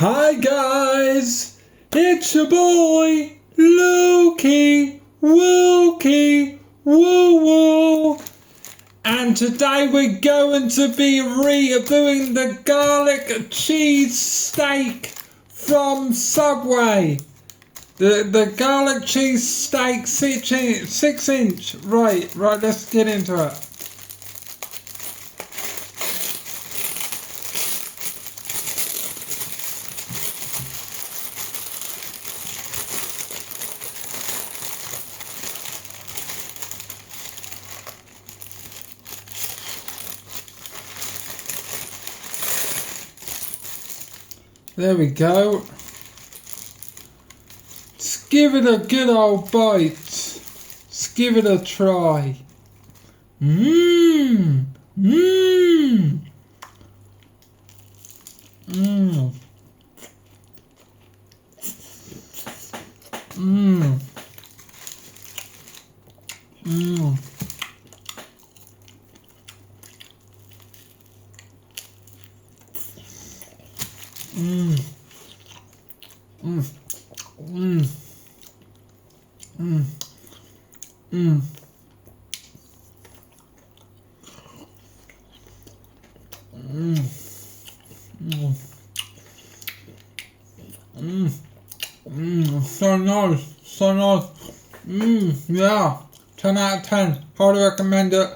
Hi guys, it's your boy Loki Wookie Woo Woo, and today we're going to be reviewing the garlic cheese steak from Subway. The garlic cheese steak 6 inch. Right, let's get into it. There we go. Let's give it a good old bite. Let's give it a try. Mmm. Mmm. Mmm. Mmm. Mmm. Mmm. Mmm. Mmm. Mmm. Mmm. Mmm. Mmm. Mmm. Mmm. So nice. So nice. Mmm. Yeah. 10 out of 10. Highly recommend it.